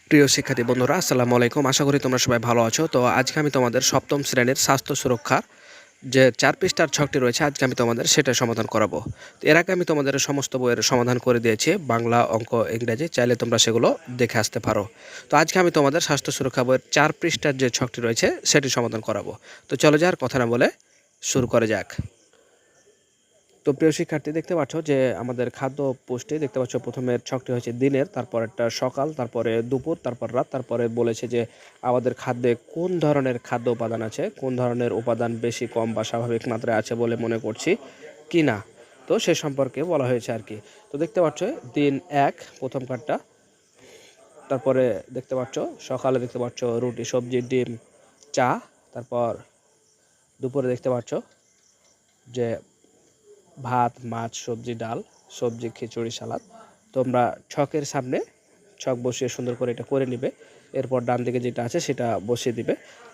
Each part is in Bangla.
প্রিয় শিক্ষার্থী বন্ধুরা, আসসালামু আলাইকুম। আশা করি তোমরা সবাই ভালো আছো। তো আজকে আমি তোমাদের সপ্তম শ্রেণীর স্বাস্থ্য সুরক্ষার যে 4 পৃষ্ঠার ছকটি রয়েছে, আজকে আমি তোমাদের সেটা সমাধান করাবো। তো এর আগে আমি তোমাদের সমস্ত বইয়ের সমাধান করে দিয়েছি, বাংলা, অঙ্ক, ইংরেজি। চাইলে তোমরা সেগুলো দেখে আসতে পারো। তো আজকে আমি তোমাদের স্বাস্থ্য সুরক্ষা বইয়ের 4 পৃষ্ঠার যে ছকটি রয়েছে সেটি সমাধান করাবো। তো চলো যার কথা না বলে শুরু করে যাক। তো প্রিয় শিক্ষার্থী, দেখতে পাচ্ছ যে আমাদের খাদ্য পুষ্টি দেখতে পাচ্ছ, প্রথমের ছকটি হচ্ছে দিনের, তারপর একটা সকাল, তারপরে দুপুর, তারপর রাত, তারপরে বলেছে যে আমাদের খাদ্যে কোন ধরনের খাদ্য উপাদান আছে, কোন ধরনের উপাদান বেশি, কম বা স্বাভাবিক মাত্রায় আছে বলে মনে করছি কি না। তো সে সম্পর্কে বলা হয়েছে আর কি। তো দেখতে পাচ্ছ দিন 1 প্রথম কার্ডটা, তারপরে দেখতে পাচ্ছ সকালে দেখতে পাচ্ছ রুটি, সবজি, ডিম, চা। তারপর দুপুরে দেখতে পাচ্ছ যে ভাত, মাছ, সবজি, ডাল, সবজি, খিচুড়ি, সালাদ। তোমরা ছকের সামনে ছক বসিয়ে সুন্দর করে এটা করে নিবে। এরপর ডান দিকে যেটা আছে সেটা বসিয়ে দিবে।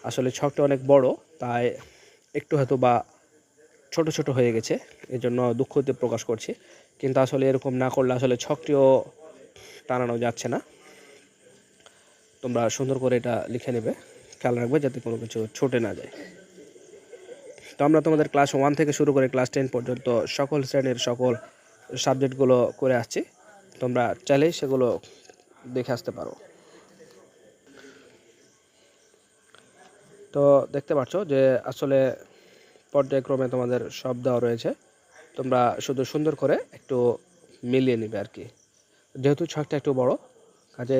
আসলে ছকটা অনেক বড়, তাই একটু হয়তো বা ছোট ছোট হয়ে গেছে, এই জন্য দুঃখ প্রকাশ করছি। কিন্তু আসলে এরকম না করলে আসলে ছকটিও টানানো যাচ্ছে না। তোমরা সুন্দর করে এটা লিখে নেবে, খেয়াল রাখবে যাতে কোনো কিছু ছুটে না যায়। তো আমরা তোমাদের ক্লাস 1 থেকে শুরু করে ক্লাস 10 পর্যন্ত সকল শ্রেণীর সকল সাবজেক্টগুলো করে আসছি। তোমরা চাইলেই সেগুলো দেখে আসতে পারো। তো দেখতে পাচ্ছ যে আসলে পর্যায়ক্রমে তোমাদের সব দেওয়া রয়েছে। তোমরা শুধু সুন্দর করে একটু মিলিয়ে নিবে আর কি। যেহেতু ছকটা একটু বড়, কাজে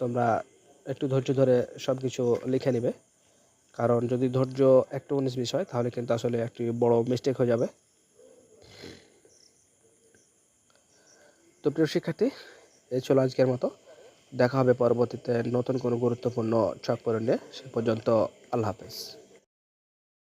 তোমরা একটু ধৈর্য ধরে সব কিছু লিখে নিবে। কারণ যদি ধৈর্য একটু 19-20 হয় তাহলে কিন্তু আসলে একটি বড় মিস্টেক হয়ে যাবে। তো প্রিয় শিক্ষার্থী, এই ছিল আজকের মতো। দেখা হবে পরবর্তীতে নতুন কোনো গুরুত্বপূর্ণ ছক পড়ে নিয়ে। সে পর্যন্ত আল্লাহ হাফেজ।